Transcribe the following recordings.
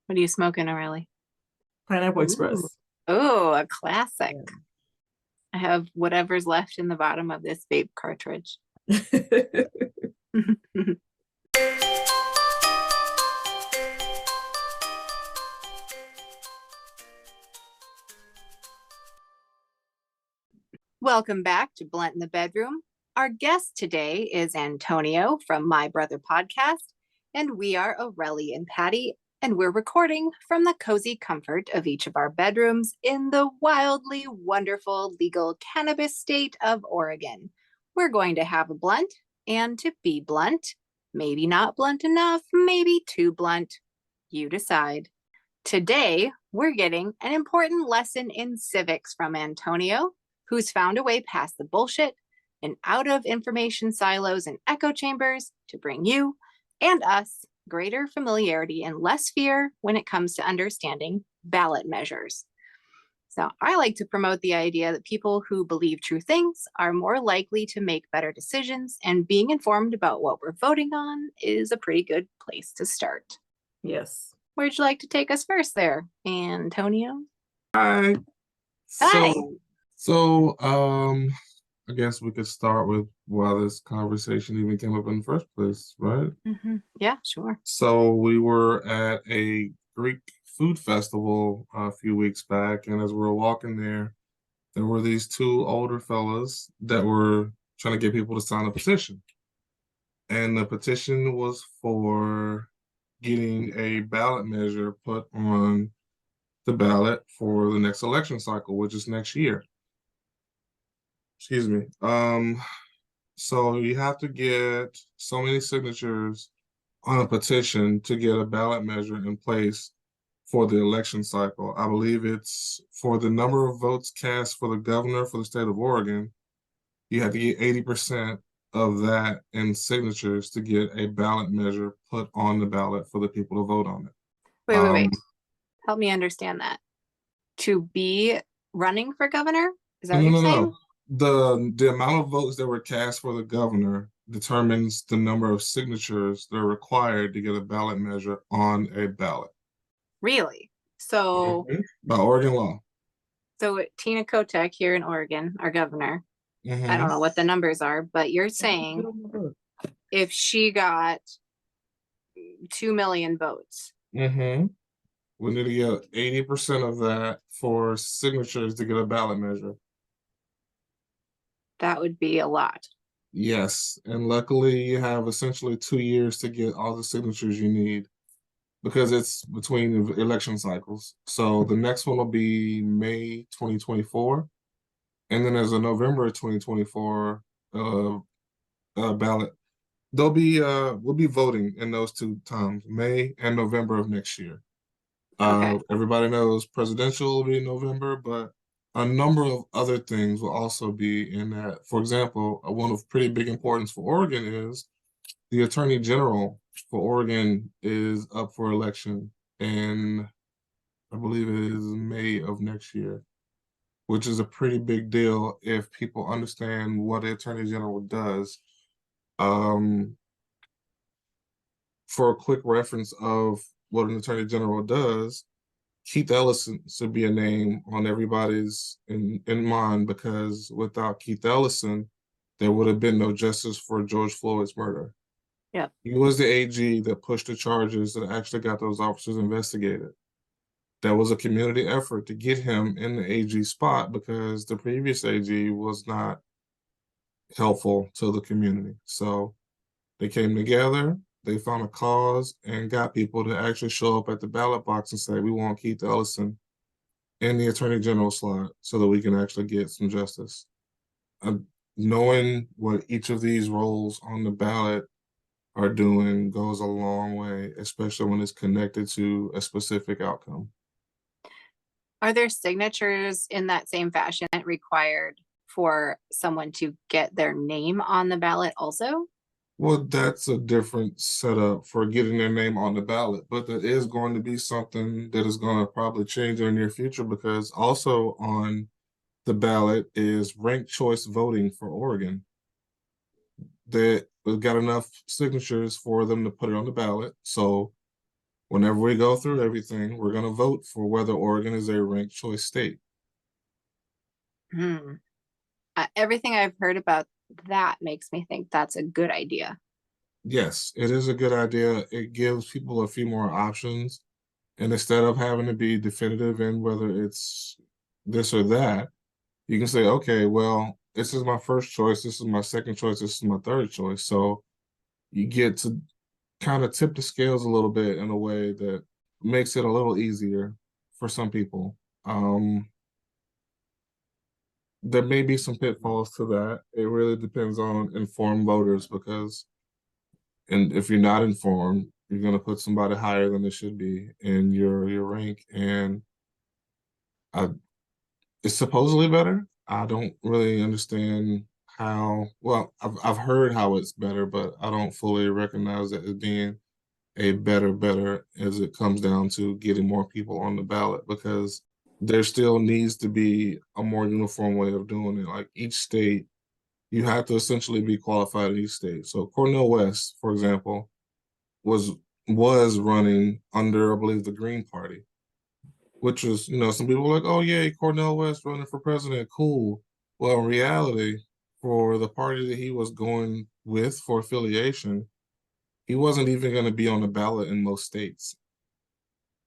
What are you smoking, O'Reilly? Pineapple Ooh. Express. Oh, a classic. Yeah. I have whatever's left in the bottom of this vape cartridge. Welcome back to Blunt in the Bedroom. Our guest today is Antonio from My Brother Podcast, and we are Aurelie and Patty, and we're recording from the cozy comfort of each of our bedrooms in the wildly wonderful legal cannabis state of Oregon. We're going to have a blunt, and to be blunt, maybe not blunt enough, maybe too blunt. You decide. Today, we're getting an important lesson in civics from Antonio, who's found a way past the bullshit and out of information silos and echo chambers to bring you and us greater familiarity and less fear when it comes to understanding ballot measures. So I like to promote the idea that people who believe true things are more likely to make better decisions, and being informed about what we're voting on is a pretty good place to start. Yes. Where'd you like to take us first there, Antonio? Hi. Hi. So, I guess we could start with why this conversation even came up in the first place, right? Yeah, sure. So we were at a Greek food festival a few weeks back, and as we were walking there were these two older fellas that were trying to get people to sign a petition. And the petition was for getting a ballot measure put on the ballot for the next election cycle, which is next year. Excuse me. So you have to get so many signatures on a petition to get a ballot measure in place for the election cycle. I believe it's for the number of votes cast for the governor for the state of Oregon. You have to get 80% of that in signatures to get a ballot measure put on the ballot for the people to vote on it. Wait. Help me understand that. To be running for governor? Is that what you're saying? The amount of votes that were cast for the governor determines the number of signatures that are required to get a ballot measure on a ballot. Really? So, By Oregon law. so Tina Kotek here in Oregon, our governor, I don't know what the numbers are, but you're saying if she got 2 million votes, We need to get 80% of that for signatures to get a ballot measure. that would be a lot. Yes, and luckily you have essentially 2 years to get all the signatures you need because it's between the election cycles. So the next one will be May 2024, and then there's a November 2024 ballot. We'll be voting in those two times, May and November of next year. Okay. Everybody knows presidential will be in November, but a number of other things will also be in that. For example, one of pretty big importance for Oregon is the Attorney General for Oregon is up for election in, I believe it is May of next year, which is a pretty big deal if people understand what the Attorney General does. For a quick reference of what an Attorney General does, Keith Ellison should be a name on everybody's in mind, because without Keith Ellison, there would have been no justice for George Floyd's murder. Yeah. He was the AG that pushed the charges that actually got those officers investigated. That was a community effort to get him in the AG spot because the previous AG was not helpful to the community. So they came together, they found a cause, and got people to actually show up at the ballot box and say, we want Keith Ellison in the Attorney General slot so that we can actually get some justice. Knowing what each of these roles on the ballot are doing goes a long way, especially when it's connected to a specific outcome. Are there signatures in that same fashion required for someone to get their name on the ballot also? Well, that's a different setup for getting their name on the ballot, but that is going to be something that is going to probably change in the near future, because also on the ballot is ranked choice voting for Oregon. That we've got enough signatures for them to put it on the ballot. So whenever we go through everything, we're going to vote for whether Oregon is a ranked choice state. Hmm. Everything I've heard about that makes me think that's a good idea. Yes, it is a good idea. It gives people a few more options. And instead of having to be definitive in whether it's this or that, you can say, okay, well, this is my first choice, this is my second choice, this is my third choice. So you get to kind of tip the scales a little bit in a way that makes it a little easier for some people. There may be some pitfalls to that. It really depends on informed voters because, and if you're not informed, you're going to put somebody higher than they should be in your rank, and I, it's supposedly better. I don't really understand how. Well, I've heard how it's better, but I don't fully recognize it as being a better as it comes down to getting more people on the ballot because there still needs to be a more uniform way of doing it. Like each state, you have to essentially be qualified in each state. So Cornel West, for example, was was running under, I believe, the Green Party, which was, some people were like, oh yeah, Cornel West running for president, cool. Well, in reality, for the party that he was going with for affiliation, he wasn't even going to be on the ballot in most states.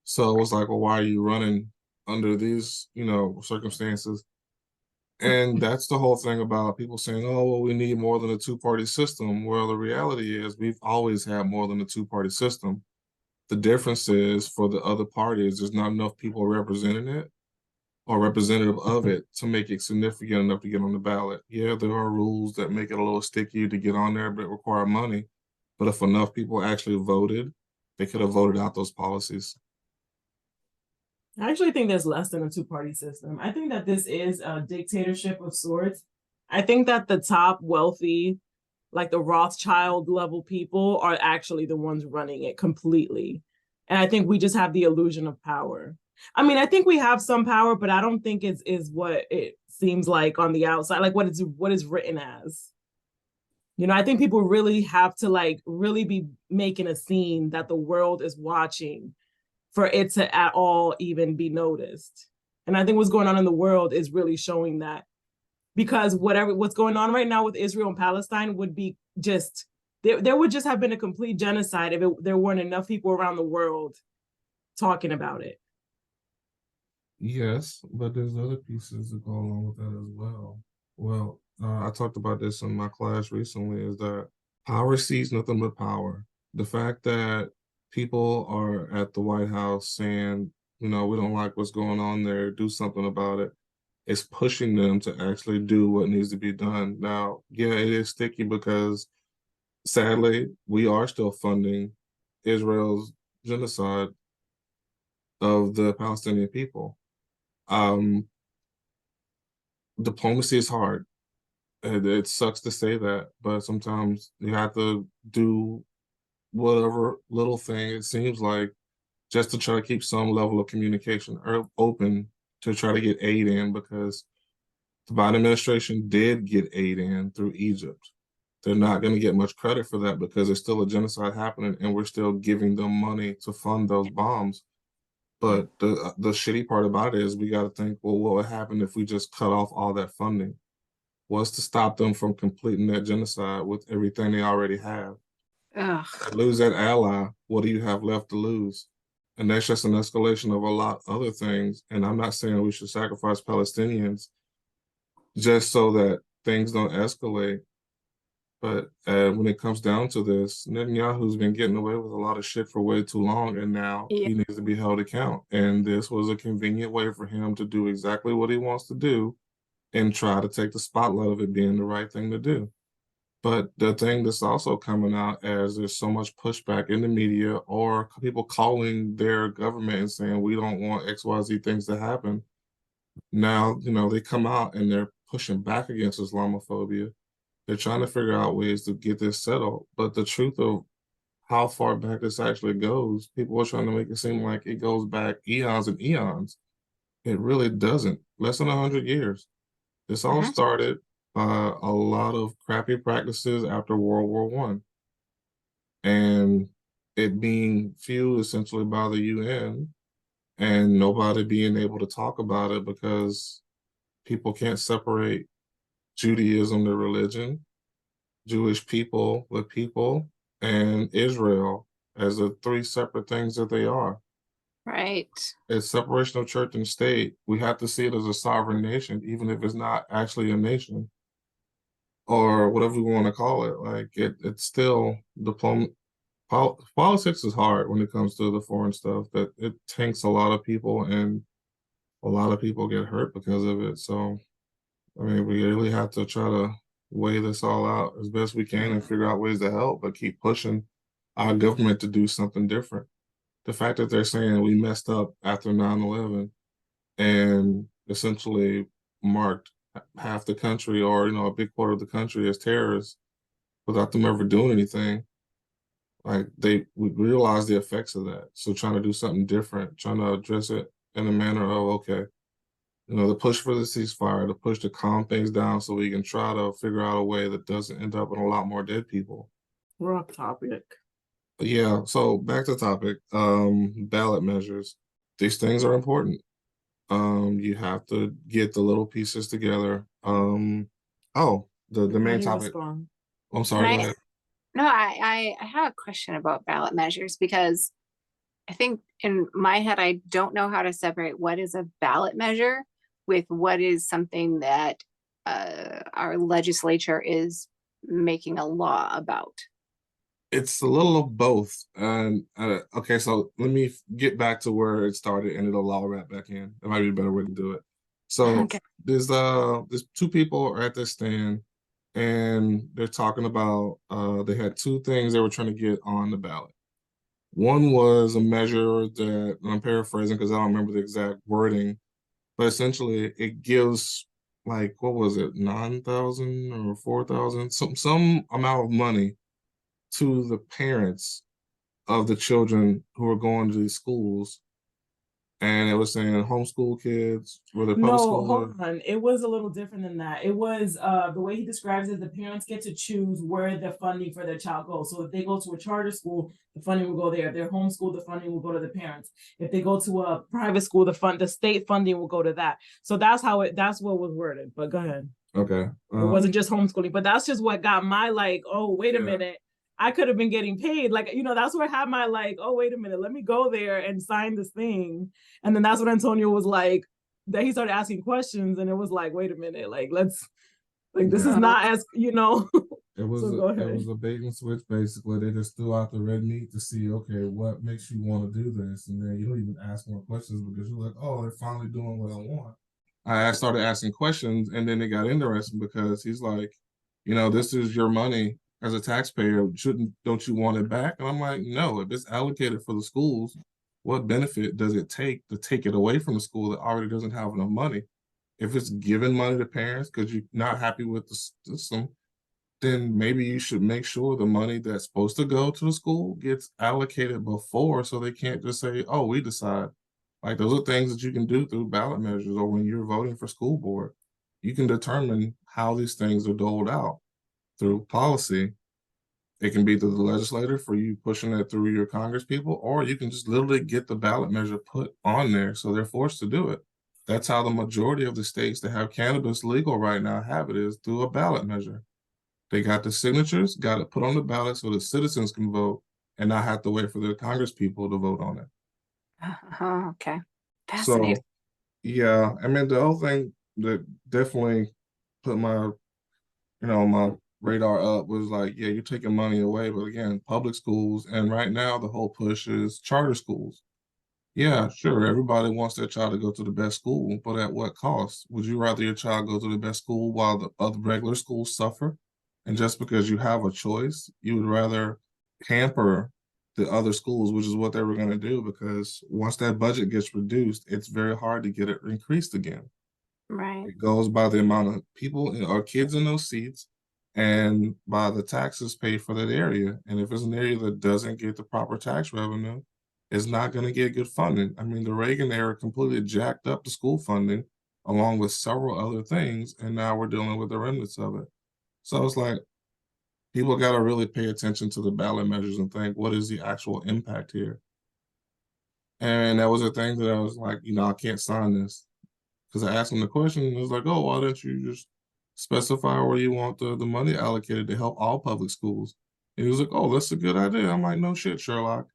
So it was like, well, why are you running under these, circumstances? And that's the whole thing about people saying, oh, well, we need more than a two-party system. Well, the reality is we've always had more than a two-party system. The difference is for the other parties, there's not enough people representing it or representative of it to make it significant enough to get on the ballot. Yeah, there are rules that make it a little sticky to get on there, but require money. But if enough people actually voted, they could have voted out those policies. I actually think there's less than a two-party system. I think that this is a dictatorship of sorts. I think that the top wealthy, like the Rothschild level people, are actually the ones running it completely. And I think we just have the illusion of power. I mean, I think we have some power, but I don't think it's is what it seems like on the outside, like what is written as. I think people really have to like really be making a scene that the world is watching for it to at all even be noticed. And I think what's going on in the world is really showing that, because what's going on right now with Israel and Palestine would be just there would just have been a complete genocide if there weren't enough people around the world talking about it. Yes, but there's other pieces that go along with that as well. Well, I talked about this in my class recently, is that power sees nothing but power. The fact that people are at the White House saying, we don't like what's going on there, do something about it, is pushing them to actually do what needs to be done. Now, yeah, it is sticky because sadly, we are still funding Israel's genocide of the Palestinian people. Um, Diplomacy is hard. It sucks to say that, but sometimes you have to do whatever little thing it seems like just to try to keep some level of communication open to try to get aid in because the Biden administration did get aid in through Egypt. They're not going to get much credit for that because there's still a genocide happening and we're still giving them money to fund those bombs. But the shitty part about it is we got to think, well, what would happen if we just cut off all that funding? Was to stop them from completing that genocide with everything they already have. Ugh. Lose that ally, what do you have left to lose? And that's just an escalation of a lot of other things. And I'm not saying we should sacrifice Palestinians just so that things don't escalate. But when it comes down to this, Netanyahu's been getting away with a lot of shit for way too long, and now Yeah. he needs to be held to account. And this was a convenient way for him to do exactly what he wants to do and try to take the spotlight of it being the right thing to do. But the thing that's also coming out as there's so much pushback in the media or people calling their government and saying we don't want XYZ things to happen. Now, they come out and they're pushing back against Islamophobia. They're trying to figure out ways to get this settled. But the truth of how far back this actually goes, people are trying to make it seem like it goes back eons and eons. It really doesn't. Less than 100 years. This all Mhm. started by a lot of crappy practices after World War One. And it being fueled essentially by the UN and nobody being able to talk about it because people can't separate Judaism, the religion, Jewish people, the people, and Israel as the three separate things that they are. Right. It's separation of church and state. We have to see it as a sovereign nation, even if it's not actually a nation or whatever we want to call it. Like it's still politics is hard when it comes to the foreign stuff. That it tanks a lot of people, and a lot of people get hurt because of it. So I mean, we really have to try to weigh this all out as best we can and figure out ways to help, but keep pushing our government to do something different. The fact that they're saying we messed up after 9/11 and essentially marked half the country or, a big part of the country as terrorists without them ever doing anything, like we realize the effects of that. So trying to do something different, trying to address it in a manner of, okay, the push for the ceasefire, the push to calm things down so we can try to figure out a way that doesn't end up with a lot more dead people. We're off topic. But yeah, so back to topic. Ballot measures. These things are important. You have to get the little pieces together. The main Patty, topic. respond. I'm sorry, Can go I? ahead. No, I have a question about ballot measures because I think in my head, I don't know how to separate what is a ballot measure with what is something that our legislature is making a law about. It's a little of both. And okay, so let me get back to where it started and it'll all wrap back in. It might be a better way to do it. So Okay. there's two people at this stand and they're talking about they had two things they were trying to get on the ballot. One was a measure that, and I'm paraphrasing because I don't remember the exact wording, but essentially it gives like what was it, 9,000 or 4,000, some amount of money to the parents of the children who are going to these schools. And it was saying homeschool kids, whether public No, school or hold on. It was a little different than that. It was the way he describes it, the parents get to choose where the funding for their child goes. So if they go to a charter school, the funding will go there. If they're homeschooled, the funding will go to the parents. If they go to a private school, the state funding will go to that. So that's what was worded. But go ahead. okay. It wasn't just homeschooling, but that's just what got my like, oh, wait a Yeah. minute. I could have been getting paid. Like, that's where I had my like, oh, wait a minute, let me go there and sign this thing. And then that's what Antonio was like, that he started asking questions and it was like, wait a minute, like, let's, like, this is not as, It was so go ahead. It was a bait and switch basically. They just threw out the red meat to see, okay, what makes you want to do this? And then you don't even ask more questions because you're like, oh, they're finally doing what I want. I started asking questions and then it got interesting because he's like, this is your money as a taxpayer. Don't you want it back? And I'm like, no, if it's allocated for the schools, what benefit does it take to take it away from the school that already doesn't have enough money? If it's giving money to parents because you're not happy with the system, then maybe you should make sure the money that's supposed to go to the school gets allocated before so they can't just say, oh, we decide. Like those are things that you can do through ballot measures or when you're voting for school board. You can determine how these things are doled out through policy. It can be through the legislature for you pushing it through your Congress people, or you can just literally get the ballot measure put on there so they're forced to do it. That's how the majority of the states that have cannabis legal right now have it, is through a ballot measure. They got the signatures, got it put on the ballot so the citizens can vote and not have to wait for the Congress people to vote on it. Okay. Fascinating. So, yeah, I mean, the whole thing that definitely put my radar up was like, yeah, you're taking money away. But again, public schools, and right now the whole push is charter schools. Yeah, sure, everybody wants their child to go to the best school, but at what cost? Would you rather your child go to the best school while the other regular schools suffer? And just because you have a choice, you would rather hamper the other schools, which is what they were going to do, because once that budget gets reduced, it's very hard to get it increased again. Right. It goes by the amount of people or kids in those seats and by the taxes paid for that area. And if it's an area that doesn't get the proper tax revenue, it's not going to get good funding. I mean, the Reagan era completely jacked up the school funding along with several other things. And now we're dealing with the remnants of it. So it's like, People got to really pay attention to the ballot measures and think, what is the actual impact here? And that was a thing that I was like, I can't sign this. Because I asked him the question, and it was like, oh, why don't you just specify where you want the money allocated to help all public schools? And he was like, oh, that's a good idea. I'm like, no shit, Sherlock.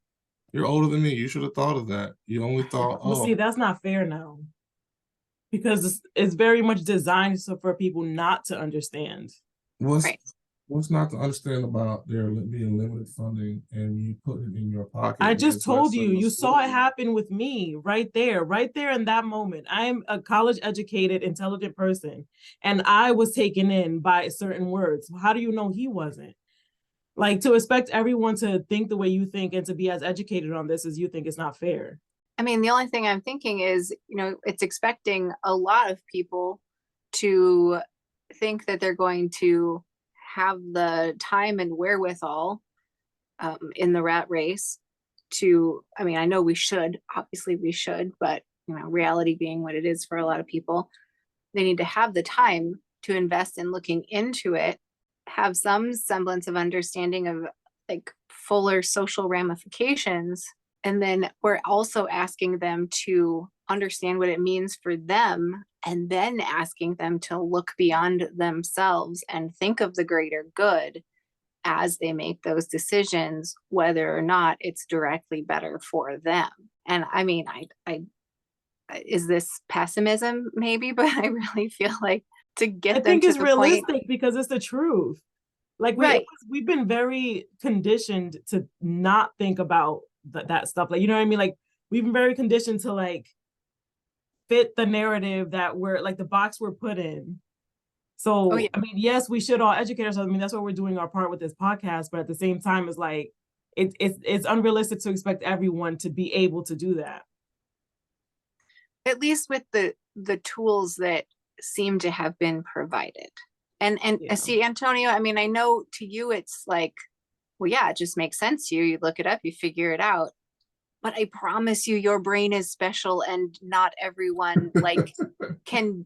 You're older than me. You should have thought of that. You only thought, Well, see, that's not fair now, because it's very much designed so for people not to understand. what's Right. what's not to understand about there being limited funding and you put it in your pocket? I when just it's less told than you, the you saw it school? happen with me right there in that moment. I am a college educated, intelligent person, and I was taken in by certain words. How do you know he wasn't? Like, to expect everyone to think the way you think and to be as educated on this as you think is not fair. I mean, the only thing I'm thinking is, it's expecting a lot of people to think that they're going to have the time and wherewithal in the rat race I mean, I know obviously we should, but reality being what it is for a lot of people, they need to have the time to invest in looking into it, have some semblance of understanding of like fuller social ramifications. And then we're also asking them to understand what it means for them, and then asking them to look beyond themselves and think of the greater good as they make those decisions, whether or not it's directly better for them. And I mean, I is this pessimism maybe, but I really feel like to I get them think to it's the point. realistic because it's the truth. Like Right. we've been very conditioned to not think about that stuff. Like, you know what I mean? Like, we've been very conditioned to like fit the narrative that we're like the box we're put in. Oh yeah. So, I mean, yes, we should all educate ourselves. I mean, that's why we're doing our part with this podcast. But at the same time, it's like it's unrealistic to expect everyone to be able to do that. At least with the tools that seem to have been provided. And Yeah. see, Antonio, I mean, I know to you it's like, well, yeah, it just makes sense to you. You look it up, you figure it out. But I promise you, your brain is special, and not everyone can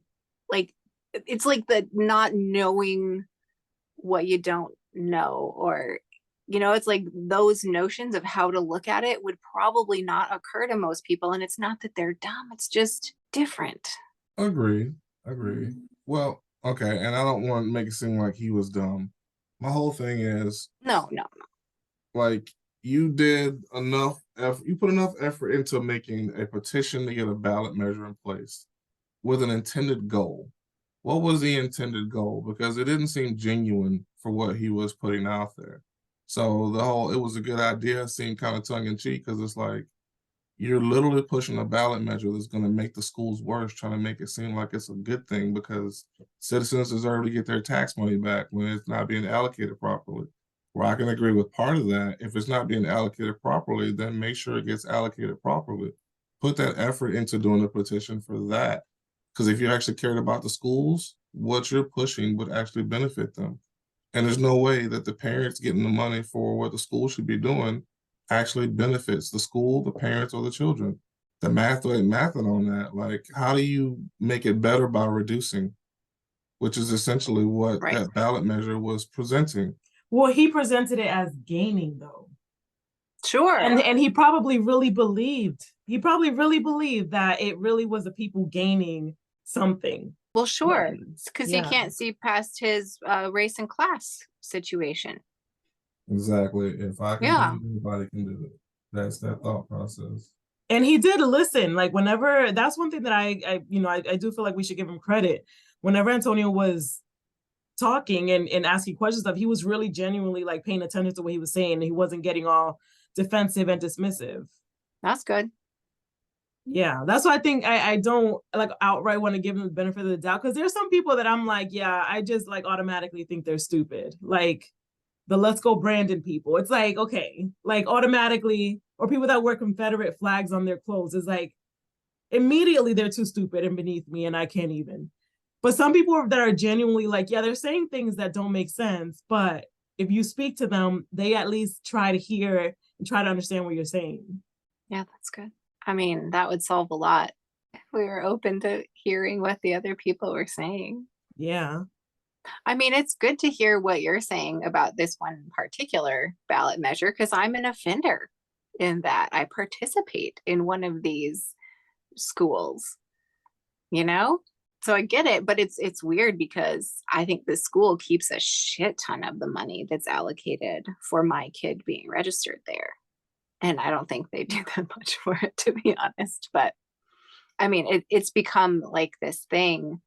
like. It's like the not knowing what you don't know, or it's like those notions of how to look at it would probably not occur to most people. And it's not that they're dumb; it's just different. Agree. Agree. Well, okay, and I don't want to make it seem like he was dumb. My whole thing is No, no. like you did enough effort, you put enough effort into making a petition to get a ballot measure in place with an intended goal. What was the intended goal? Because it didn't seem genuine for what he was putting out there. So it was a good idea, seemed kind of tongue in cheek because it's like you're literally pushing a ballot measure that's going to make the schools worse, trying to make it seem like it's a good thing because citizens deserve to get their tax money back when it's not being allocated properly. Where I can agree with part of that. If it's not being allocated properly, then make sure it gets allocated properly. Put that effort into doing a petition for that. Because if you actually cared about the schools, what you're pushing would actually benefit them. And there's no way that the parents getting the money for what the school should be doing actually benefits the school, the parents, or the children. The math ain't mathing on that. Like, how do you make it better by reducing? Which is essentially what Right. that ballot measure was presenting. Well, he presented it as gaining, though. Sure. And he probably really believed that it really was the people gaining something. Well, sure, because Yeah. he can't see past his race and class situation. Exactly. If I can Yeah. do it, anybody can do it. That's that thought process. And he did listen. Like, whenever, that's one thing that I do feel like we should give him credit. Whenever Antonio was talking and asking questions stuff, he was really genuinely like paying attention to what he was saying, and he wasn't getting all defensive and dismissive. That's good. Yeah, that's why I think I don't like outright want to give them the benefit of the doubt, because there's some people that I'm like, yeah, I just like automatically think they're stupid. Like the Let's Go Brandon people. It's like, okay, like automatically, or people that wear Confederate flags on their clothes, is like immediately they're too stupid and beneath me and I can't even. But some people that are genuinely like, yeah, they're saying things that don't make sense, but if you speak to them, they at least try to hear and try to understand what you're saying. Yeah, that's good. I mean, that would solve a lot if we were open to hearing what the other people were saying. Yeah. I mean, it's good to hear what you're saying about this one particular ballot measure because I'm an offender in that I participate in one of these schools, you know? So I get it, but it's weird because I think the school keeps a shit ton of the money that's allocated for my kid being registered there. And I don't think they do that much for it, to be honest. But I mean, it's become like this thing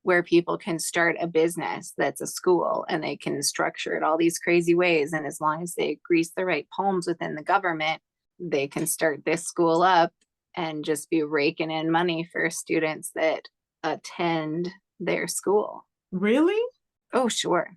where people can start a business that's a school and they can structure it all these crazy ways. And as long as they grease the right palms within the government, they can start this school up and just be raking in money for students that attend their school. Really? Oh, sure.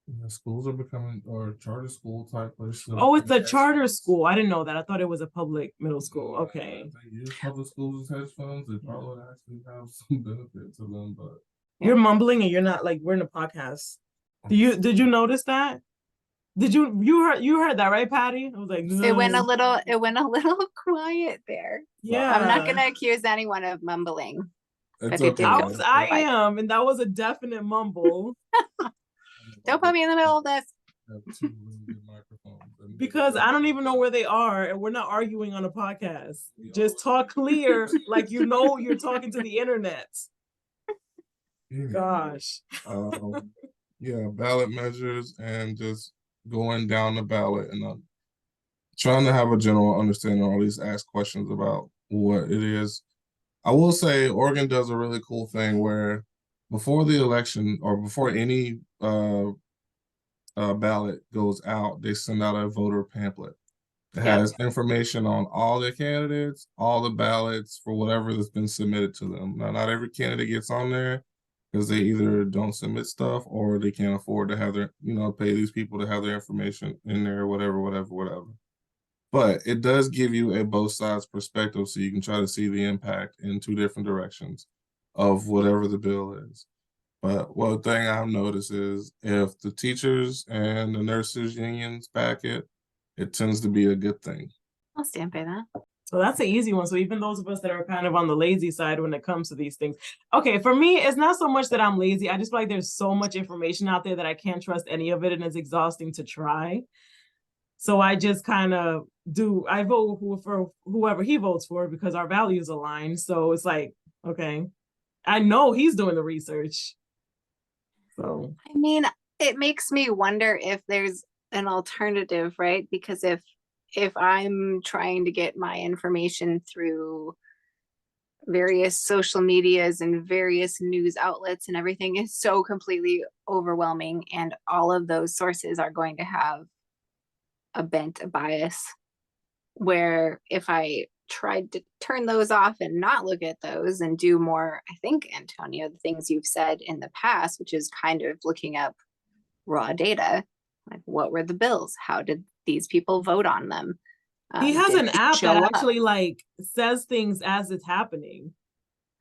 Yeah, schools are becoming, or charter school type places. Oh, it's a charter school. I didn't know that. I thought it was a public middle school. Okay. They use public schools as hedge funds. They probably actually have some benefit to them, but You're mumbling and you're not like we're in a podcast. Did you notice that? Did you heard that, right, Patty? I was like, It went a no. little quiet there. Yeah. I'm not gonna accuse anyone of mumbling. it's But it did okay. go I quiet. am, and that was a definite mumble. Don't put me in the middle of this. Have two really good microphones. Because I don't even know where they are, and we're not arguing on a podcast. Just talk clear, like you know you're talking to the internet. Gosh. Yeah, ballot measures and just going down the ballot and trying to have a general understanding, or at least ask questions about what it is. I will say Oregon does a really cool thing where before the election or before any ballot goes out, they send out a voter pamphlet. It has information on all the candidates, all the ballots for whatever that's been submitted to them. Now, not every candidate gets on there because they either don't submit stuff or they can't afford to have their, pay these people to have their information in there, whatever. But it does give you a both sides perspective so you can try to see the impact in two different directions of whatever the bill is. But one thing I've noticed is if the teachers and the nurses unions back it, it tends to be a good thing. I'll stand by that. So that's an easy one. So even those of us that are kind of on the lazy side when it comes to these things. Okay, for me, it's not so much that I'm lazy. I just feel like there's so much information out there that I can't trust any of it, and it's exhausting to try. So I just kind of I vote for whoever he votes for because our values align. So it's like, okay, I know he's doing the research. So I mean, it makes me wonder if there's an alternative, right? Because if I'm trying to get my information through various social medias and various news outlets and everything is so completely overwhelming, and all of those sources are going to have a bias, where if I tried to turn those off and not look at those and do more, I think, Antonio, the things you've said in the past, which is kind of looking up raw data, like what were the bills? How did these people vote on them? He has an app that up? actually like says things as it's happening.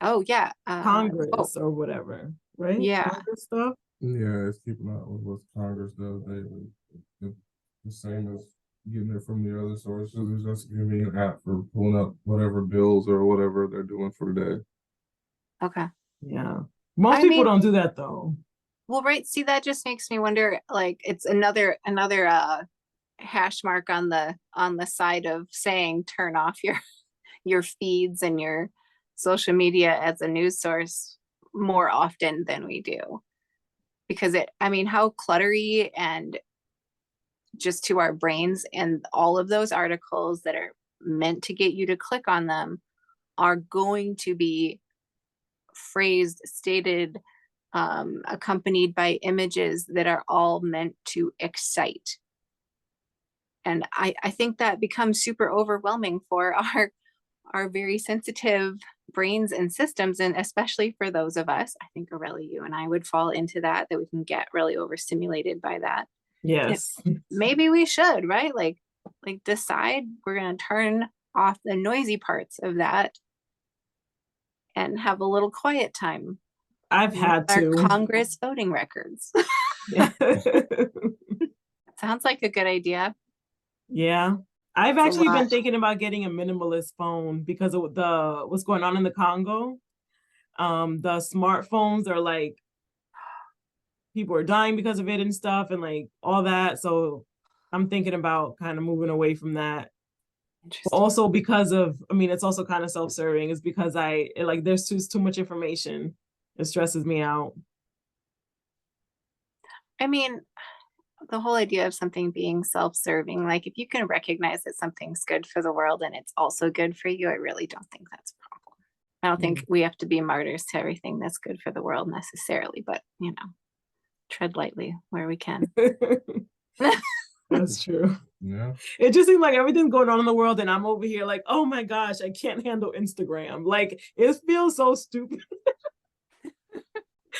Oh yeah, Congress or whatever, right? Yeah, Congress stuff. Yeah, it's keeping up with what Congress does daily. The same as getting it from the other sources. It's just giving me an app for pulling up whatever bills or whatever they're doing for the day. Okay. Yeah. Most people don't do that though. Well, right. See, that just makes me wonder, like it's another hash mark on the side of saying turn off your feeds and your social media as a news source more often than we do. Because how cluttery and just to our brains, and all of those articles that are meant to get you to click on them are going to be phrased, stated, accompanied by images that are all meant to excite. And I think that becomes super overwhelming for our very sensitive brains and systems, and especially for those of us, I think Aurelia, you and I would fall into that we can get really overstimulated by that. Yes. Maybe we should, right? Like decide we're going to turn off the noisy parts of that and have a little quiet time. I've had to. Congress voting records. Sounds like a good idea. Yeah. I've actually been thinking about getting a minimalist phone because of what's going on in the Congo. The smartphones are like, people are dying because of it and stuff and like all that. So I'm thinking about kind of moving away from that. But Interesting. also because of, I mean, it's also kind of self-serving, is because like there's too much information. It stresses me out. I mean, the whole idea of something being self-serving, like if you can recognize that something's good for the world and it's also good for you, I really don't think that's a problem. I don't think we have to be martyrs to everything that's good for the world necessarily, but tread lightly where we can. That's true. Yeah. It just seems like everything's going on in the world and I'm over here like, oh my gosh, I can't handle Instagram. Like it feels so stupid.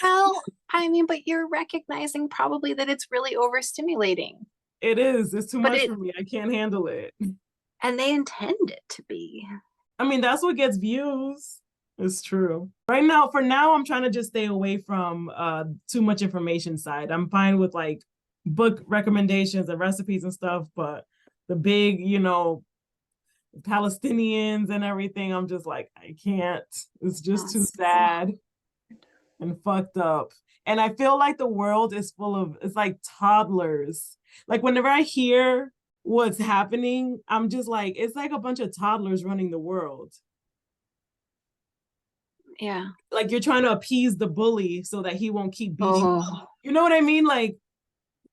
Well, I mean, but you're recognizing probably that it's really overstimulating. It is. It's too But much for me. I can't handle it. and they intend it to be. I mean, that's what gets views. It's true. Right now, for now, I'm trying to just stay away from too much information side. I'm fine with like book recommendations and recipes and stuff, but the big, Palestinians and everything, I'm just like, I can't. It's just too sad and fucked up. And I feel like the world is full of, it's like toddlers. Like whenever I hear what's happening, I'm just like, it's like a bunch of toddlers running the world. Yeah. Like you're trying to appease the bully so that he won't keep beating. Oh, You know what I mean? Like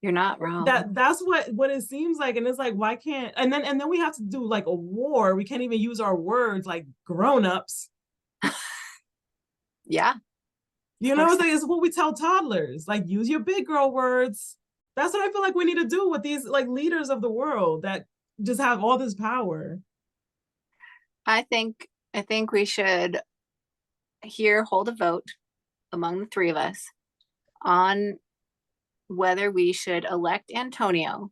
you're not wrong. that's what it seems like. And it's like, why can't, and then we have to do like a war. We can't even use our words like grown-ups. Yeah. You know, it's what we tell toddlers, like use your big girl words. That's what I feel like we need to do with these like leaders of the world that just have all this power. I think we should hold a vote among the three of us on whether we should elect Antonio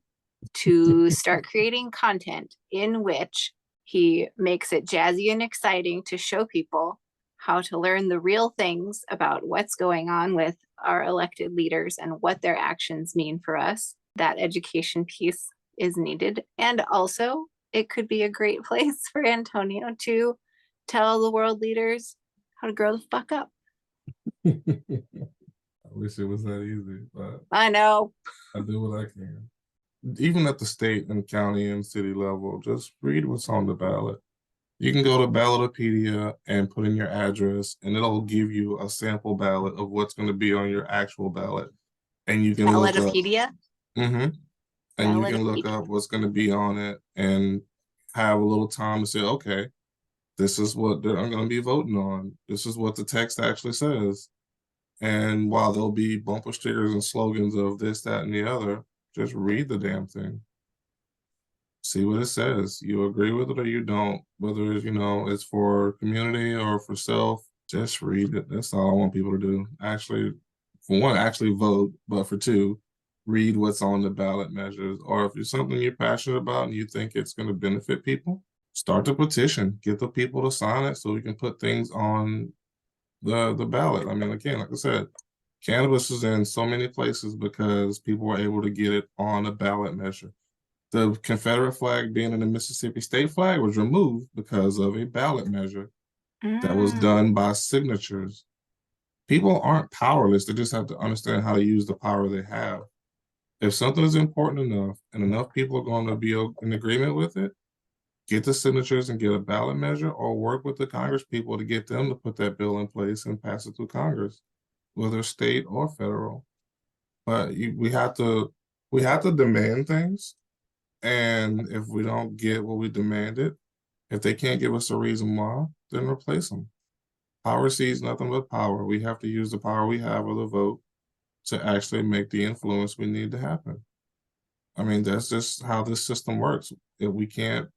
to start creating content in which he makes it jazzy and exciting to show people how to learn the real things about what's going on with our elected leaders and what their actions mean for us. That education piece is needed. And also, it could be a great place for Antonio to tell the world leaders how to grow the fuck up. I wish it was that easy, but I know. I do what I can. Even at the state and county and city level, just read what's on the ballot. You can go to Ballotopedia and put in your address, and it'll give you a sample ballot of what's going to be on your actual ballot. And you can Ballotopedia? And you can look up what's going to be on it and have a little time to say, okay, this is what I'm going to be voting on. This is what the text actually says. And while there'll be bumper stickers and slogans of this, that, and the other, just read the damn thing. See what it says. You agree with it or you don't. Whether it's for community or for self, just read it. That's all I want people to do. Actually, for one, actually vote, but for two, read what's on the ballot measures. Or if it's something you're passionate about and you think it's going to benefit people, start the petition. Get the people to sign it so we can put things on the ballot. I mean, again, like I said, cannabis is in so many places because people were able to get it on a ballot measure. The Confederate flag being in the Mississippi state flag was removed because of a ballot measure that was done by signatures. People aren't powerless. They just have to understand how to use the power they have. If something is important enough and enough people are going to be in agreement with it, get the signatures and get a ballot measure, or work with the Congress people to get them to put that bill in place and pass it through Congress, whether state or federal. But we have to demand things. And if we don't get what we demanded, if they can't give us a reason why, then replace them. Power sees nothing but power. We have to use the power we have of the vote to actually make the influence we need to happen. I mean, that's just how this system works. If we can't,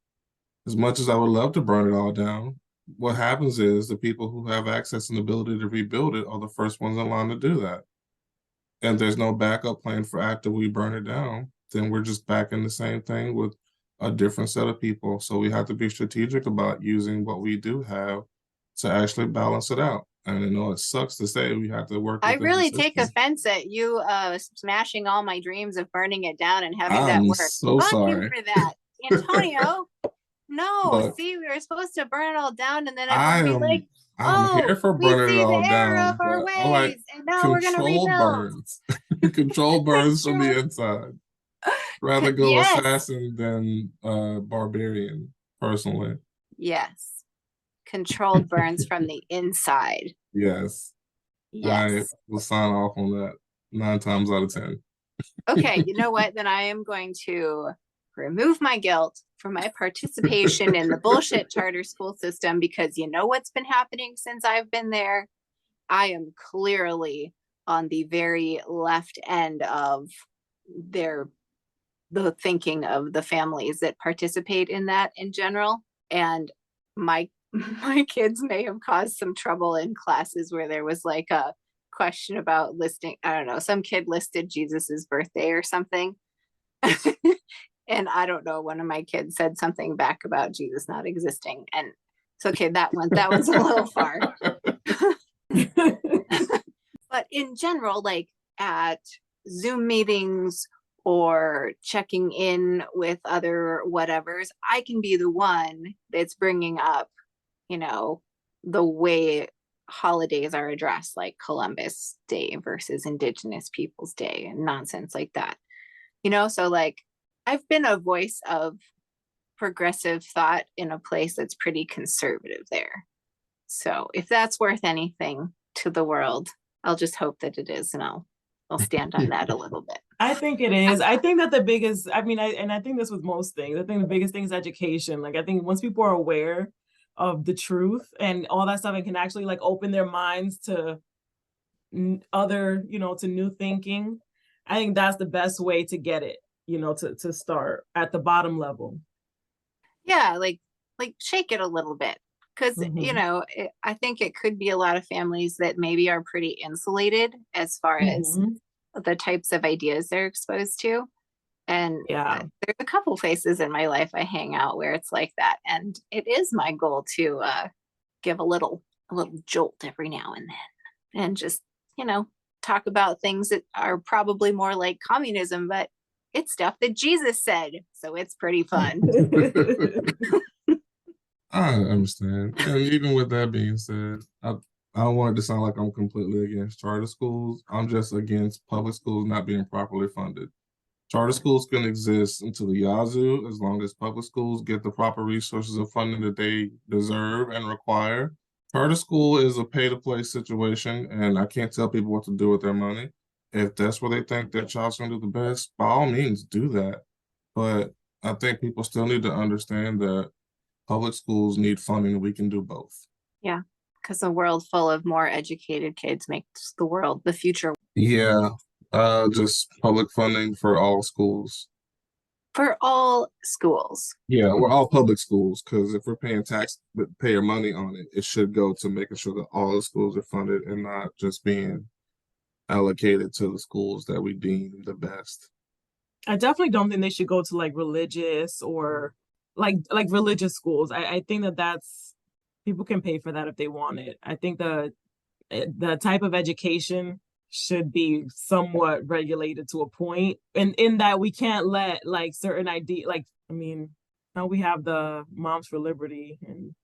as much as I would love to burn it all down, what happens is the people who have access and ability to rebuild it are the first ones in line to do that. And there's no backup plan for after we burn it down, then we're just back in the same thing with a different set of people. So we have to be strategic about using what we do have to actually balance it out. And I know it sucks to say we have to work. I really take offense at you smashing all my dreams of burning it down and having that work. So Fuck sorry you for that, Antonio. No, Look, see, we were supposed to burn it all down, and then I everyone would be like, I'm here for we burning see it all the error down, of our but I like ways, and now we're gonna controlled rebuild. burns. Control burns from the Control- inside. Rather go Yes. assassin than barbarian, personally. Yes. Controlled burns from the inside. Yes. I Yes. will sign off on that 9 times out of 10. Okay, you know what? Then I am going to remove my guilt from my participation in the bullshit charter school system, because you know what's been happening since I've been there? I am clearly on the very left end of their the thinking of the families that participate in that in general. And my my kids may have caused some trouble in classes where there was like a question about listing, I don't know, some kid listed Jesus's birthday or something. And I don't know, one of my kids said something back about Jesus not existing. And it's okay, that one's a little far. But in general, like at Zoom meetings or checking in with other whatevers, I can be the one that's bringing up, you know, the way holidays are addressed, like Columbus Day versus Indigenous Peoples Day and nonsense like that. So like I've been a voice of progressive thought in a place that's pretty conservative there. So if that's worth anything to the world, I'll just hope that it is, and I'll stand on that a little bit. I think it is. I think that the biggest, I think this with most things, I think the biggest thing is education. Like, I think once people are aware of the truth and all that stuff and can actually like open their minds to other, to new thinking, I think that's the best way to get it, to start at the bottom level. Yeah, like shake it a little bit, because I think it could be a lot of families that maybe are pretty insulated as far as the types of ideas they're exposed to. And yeah, there's a couple places in my life I hang out where it's like that, and it is my goal to give a little jolt every now and then, and just talk about things that are probably more like communism, but it's stuff that Jesus said, so it's pretty fun. I understand. And even with that being said, I don't want it to sound like I'm completely against charter schools. I'm just against public schools not being properly funded. Charter schools can exist until the yazoo as long as public schools get the proper resources and funding that they deserve and require. Charter school is a pay-to-play situation, and I can't tell people what to do with their money. If that's where they think their child's going to do the best, by all means, do that. But I think people still need to understand that public schools need funding. We can do both. Yeah, because a world full of more educated kids makes the future. Yeah, just public funding for all schools. For all schools. Yeah, we're all public schools because if we're paying tax, payer money on it, it should go to making sure that all the schools are funded and not just being allocated to the schools that we deem the best. I definitely don't think they should go to like religious or like religious schools. I think that's people can pay for that if they want it. I think the type of education should be somewhat regulated to a point, and in that we can't let like certain idea now we have the Moms for Liberty and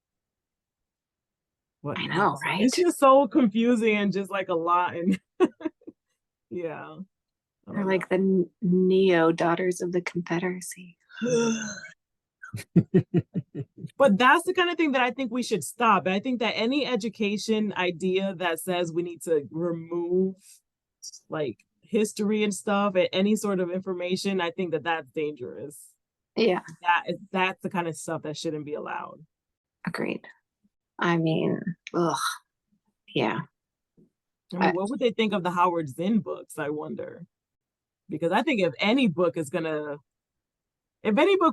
I know, right? It's just so confusing and just like a lot, and yeah. They're like the neo daughters of the Confederacy. But that's the kind of thing that I think we should stop. I think that any education idea that says we need to remove like history and stuff and any sort of information, I think that that's dangerous. Yeah. That's the kind of stuff that shouldn't be allowed. Agreed. I mean, ugh. Yeah. I mean, what would they think of the Howard Zinn books, I wonder? Because I think if any book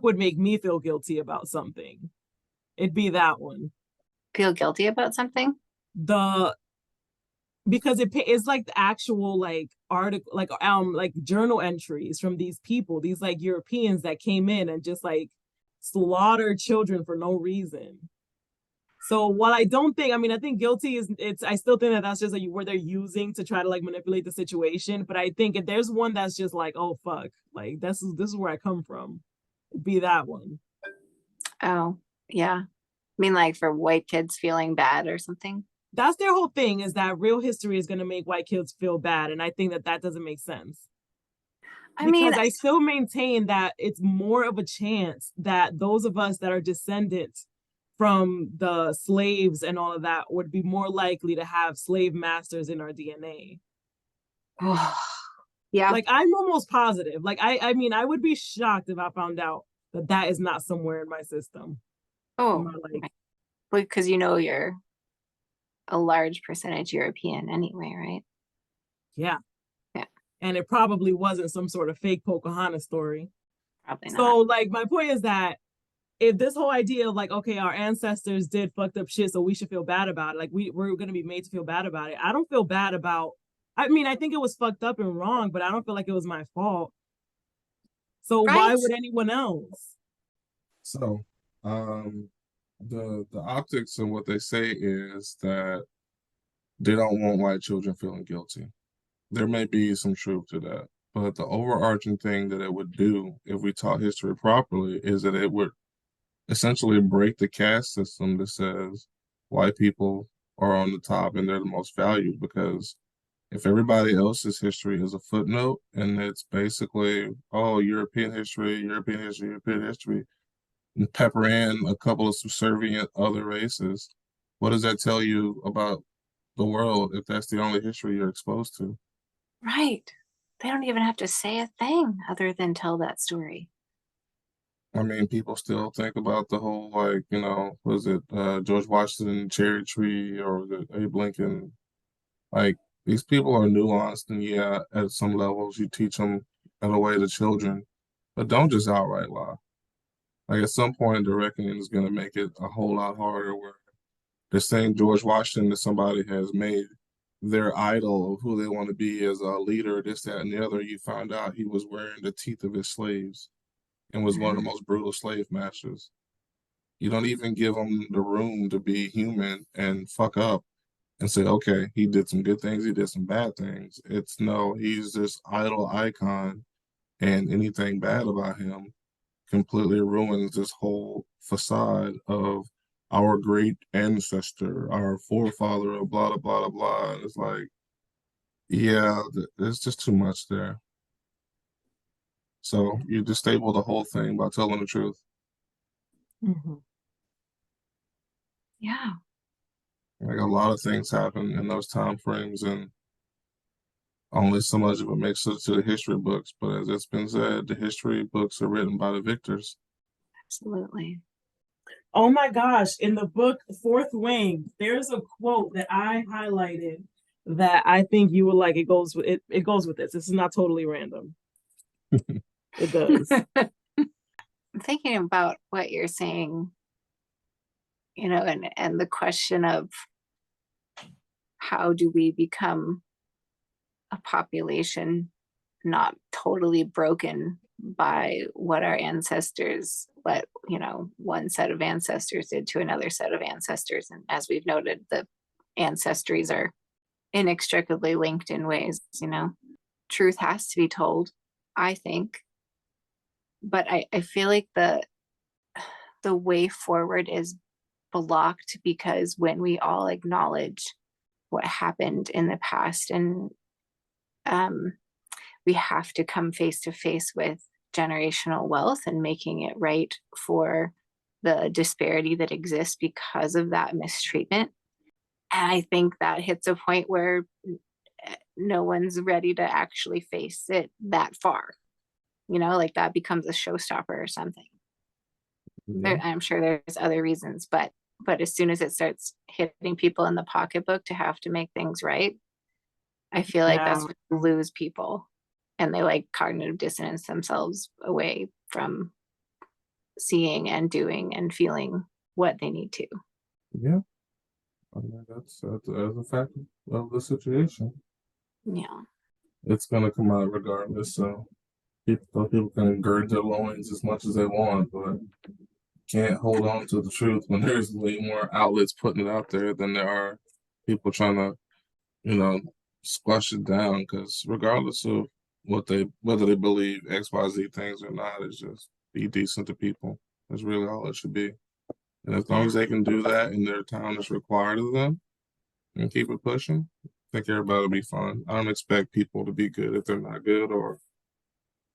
would make me feel guilty about something, it'd be that one. Feel guilty about something? Because it is like the actual like article, like journal entries from these people, these like Europeans that came in and just like slaughtered children for no reason. So while I don't think, I think guilty I still think that that's just where they're using to try to like manipulate the situation. But I think if there's one that's just like, oh fuck, like this is where I come from, it'd be that one. Oh, yeah. I mean, like for white kids feeling bad or something? that's their whole thing, is that real history is going to make white kids feel bad. And I think that that doesn't make sense. I mean, Because I still maintain that it's more of a chance that those of us that are descendants from the slaves and all of that would be more likely to have slave masters in our DNA. yeah. Like, I'm almost positive. Like, I mean, I would be shocked if I found out that that is not somewhere in my system. Oh, My, like, because you know you're a large percentage European anyway, right? yeah. Yeah, And it probably wasn't some sort of fake Pocahontas story. probably So, not. like, my point is that if this whole idea of like, okay, our ancestors did fucked up shit, so we should feel bad about it, like we're gonna be made to feel bad about it. I don't feel bad about, I mean, I think it was fucked up and wrong, but I don't feel like it was my fault. So why Right? would anyone else? So, the optics of what they say is that they don't want white children feeling guilty. There may be some truth to that, but the overarching thing that it would do if we taught history properly is that it would essentially break the caste system that says white people are on the top and they're the most valued, because if everybody else's history is a footnote and it's basically, oh, European history, European history, European history, and pepper in a couple of subservient other races, what does that tell you about the world if that's the only history you're exposed to? Right. They don't even have to say a thing other than tell that story. I mean, people still think about the whole, like, was it George Washington cherry tree, or was it Abe Lincoln? Like, these people are nuanced, and yeah, at some levels you teach them in a way to children, but don't just outright lie. Like, at some point, the reckoning is going to make it a whole lot harder, where the same George Washington that somebody has made their idol of who they want to be as a leader, this, that, and the other, you found out he was wearing the teeth of his slaves and was one of the most brutal slave masters. You don't even give him the room to be human and fuck up and say, okay, he did some good things, he did some bad things. It's no, he's this idol icon, and anything bad about him completely ruins this whole facade of our great ancestor, our forefather, of blah, blah, blah, blah. And it's like, yeah, there's just too much there. So you disable the whole thing by telling the truth. Mhm. Yeah. Like, a lot of things happen in those time frames, and only so much of it makes it to the history books. But as it's been said, the history books are written by the victors. Absolutely. Oh my gosh, in the book Fourth Wing, there's a quote that I highlighted that I think you will like. It goes with it, it goes with this. This is not totally random. It does. I'm thinking about what you're saying, and the question of how do we become a population not totally broken by what our ancestors, one set of ancestors did to another set of ancestors. And as we've noted, the ancestries are inextricably linked in ways, truth has to be told, I think. But I feel like the way forward is blocked because when we all acknowledge what happened in the past, and we have to come face to face with generational wealth and making it right for the disparity that exists because of that mistreatment. And I think that hits a point where no one's ready to actually face it that far. Like that becomes a showstopper or something. Yeah. I'm sure there's other reasons, but as soon as it starts hitting people in the pocketbook to have to make things right, I feel like Yeah. that's when you lose people, and they like cognitive dissonance themselves away from seeing and doing and feeling what they need to. Yeah. I mean, that's a fact of the situation. Yeah. It's gonna come out regardless. So people can gird their loins as much as they want, but can't hold on to the truth when there's way more outlets putting it out there than there are people trying to, you know, squash it down. Because regardless of whether they believe XYZ things or not, it's just be decent to people. That's really all it should be. And as long Yeah. as they can do that in their town is required of them, and keep it pushing. I think everybody will be fine. I don't expect people to be good if they're not good, or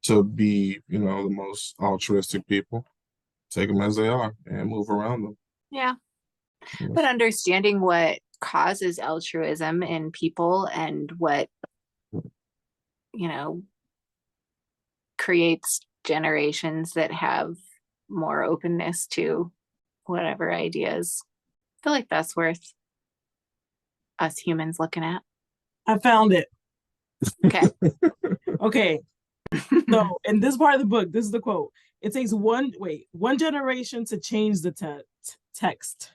to be, the most altruistic people. Take them as they are and move around them. Yeah. Yes. But understanding what causes altruism in people and what, creates generations that have more openness to whatever ideas. I feel like that's worth us humans looking at. I found it. Okay. Okay. So in this part of the book, this is the quote. It takes one generation to change the text.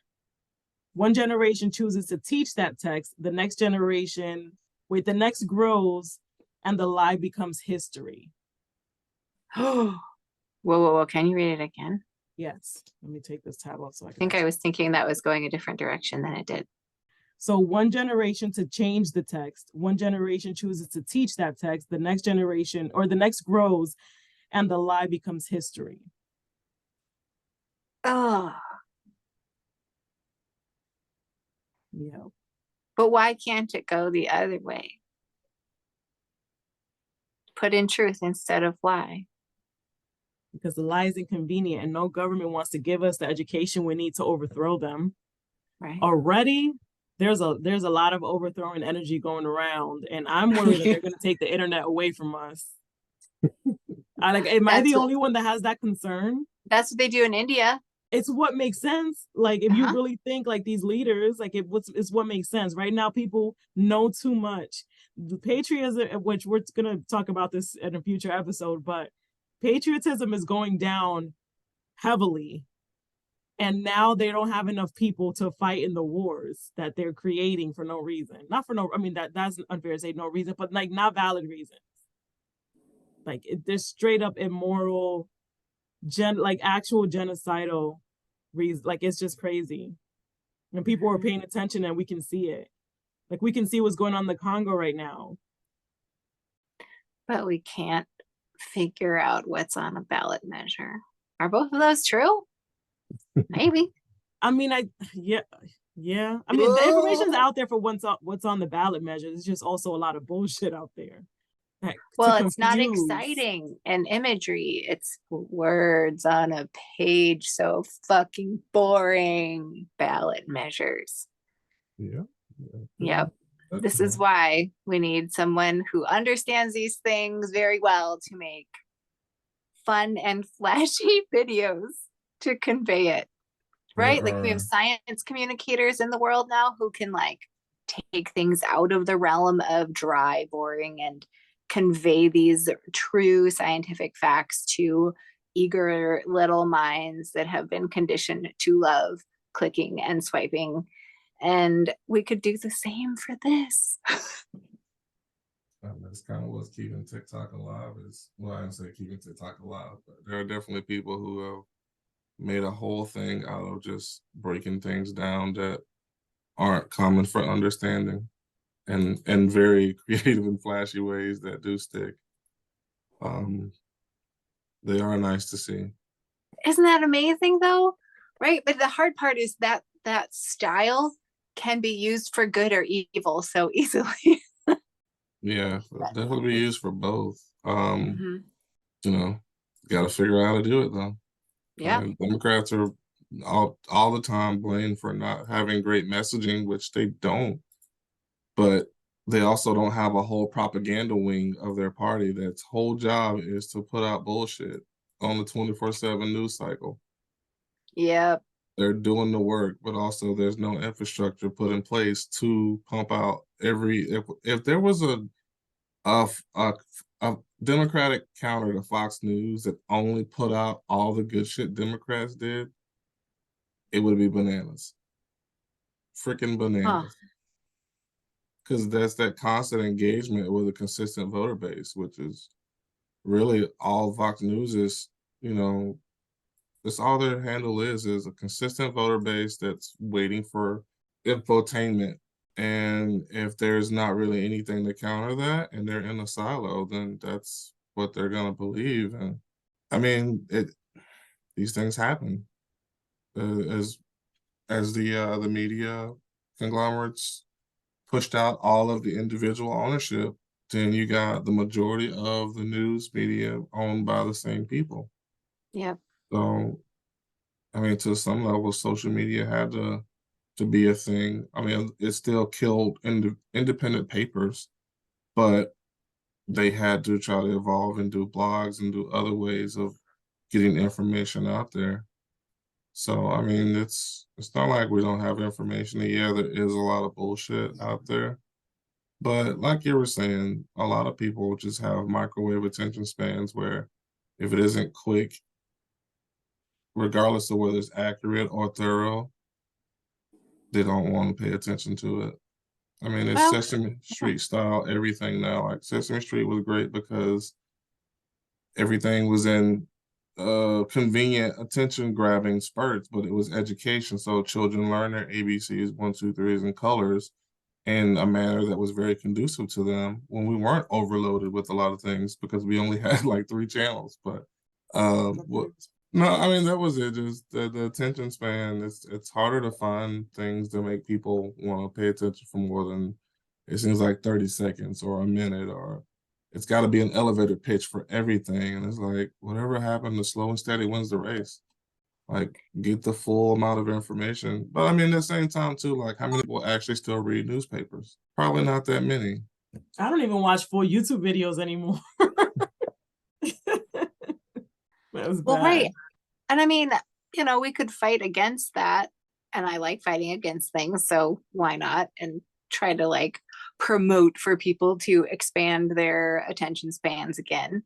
One generation chooses to teach that text. The next grows, and the lie becomes history. Whoa. Can you read it again? Yes. Let me take this tab off so I can. I think I was thinking that was going a different direction than it did. So one generation to change the text. One generation chooses to teach that text. The next grows, and the lie becomes history. Oh. Yeah. But why can't it go the other way? Put in truth instead of lie. Because the lie is inconvenient and no government wants to give us the education we need to overthrow them. Right. Already, there's a lot of overthrowing energy going around, and I'm worried that they're going to take the internet away from us. Am I the only one that has that concern? That's what they do in India. It's what makes sense. Like, if you really think like these leaders, like it's what makes sense. Right now, people know too much. The patriotism, which we're going to talk about this in a future episode, but patriotism is going down heavily. And now they don't have enough people to fight in the wars that they're creating for no reason. That's unfair to say no reason, but like not valid reasons. Like there's straight up immoral, actual genocidal reasons. Like it's just crazy. And people are paying attention and we can see it. Like we can see what's going on in the Congo right now. But we can't figure out what's on a ballot measure. Are both of those true? Maybe. Yeah. The information's out there for what's on the ballot measure. There's just also a lot of bullshit out there. Well, it's not exciting and imagery. It's words on a page. So fucking boring ballot measures. Yeah. Yep. This is why we need someone who understands these things very well to make fun and flashy videos to convey it. Right? Like we have science communicators in the world now who can like take things out of the realm of dry, boring, and convey these true scientific facts to eager little minds that have been conditioned to love clicking and swiping. And we could do the same for this. That's kind of what's keeping TikTok alive. I don't say keeping TikTok alive, but there are definitely people who have made a whole thing out of just breaking things down that aren't common for understanding, and very creative and flashy ways that do stick. They are nice to see. Isn't that amazing though? Right? But the hard part is that style can be used for good or evil so easily. Yeah, definitely be used for both. Got to figure out how to do it though. Yeah. Democrats are all the time blamed for not having great messaging, which they don't. But they also don't have a whole propaganda wing of their party that's whole job is to put out bullshit on the 24/7 news cycle. Yep. They're doing the work, but also there's no infrastructure put in place to pump out if there was a Democratic counter to Fox News that only put out all the good shit Democrats did, it would be bananas. Freaking bananas. Because that's that constant engagement with a consistent voter base, which is really all Fox News is, that's all their handle is a consistent voter base that's waiting for infotainment. And if there's not really anything to counter that and they're in a silo, then that's what they're going to believe. And these things happen as the media conglomerates pushed out all of the individual ownership, then you got the majority of the news media owned by the same people. Yeah. So, I mean, to some level, social media had to be a thing. I mean, it still killed independent papers, but they had to try to evolve and do blogs and do other ways of getting information out there. So, I mean, it's not like we don't have information. Yeah, there is a lot of bullshit out there. But like you were saying, a lot of people just have microwave attention spans where if it isn't quick, regardless of whether it's accurate or thorough, they don't want to pay attention to it. I mean, it's Well, Sesame Street style everything now. Like Sesame Street was great because everything was in convenient attention grabbing spurts, but it was education. So children learn their ABCs, one, two, threes, and colors in a manner that was very conducive to them when we weren't overloaded with a lot of things because we only had like 3 channels. But what no, I mean that was it. Just the attention span. It's harder to find things that make people want to pay attention for more than it seems like 30 seconds or a minute, or it's got to be an elevator pitch for everything. And it's like whatever happened to slow and steady wins the race. Like get the full amount of information. But I mean at the same time too, like how many people actually still read newspapers? Probably not that many. I don't even watch full YouTube videos anymore. That was well, bad. right. And I mean, we could fight against that. And I like fighting against things. So why not? And try to like promote for people to expand their attention spans again.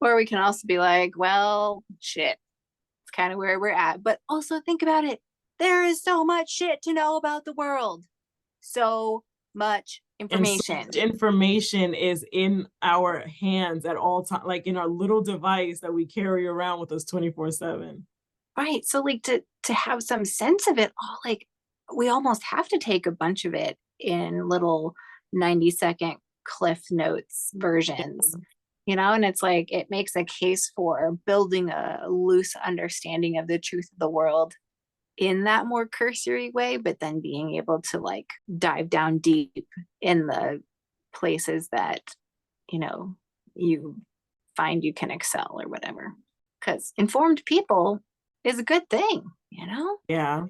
Or we can also be like, well, shit, it's kind of where we're at. But also think about it. There is so much shit to know about the world. So much And so information. much information is in our hands at all times, like in our little device that we carry around with us 24/7. Right. So like to have some sense of it all, like we almost have to take a bunch of it in little 90-second cliff notes versions. And it's like it makes a case for building a loose understanding of the truth of the world in that more cursory way, but then being able to like dive down deep in the places that, you find you can excel or whatever. Because informed people is a good thing. Yeah.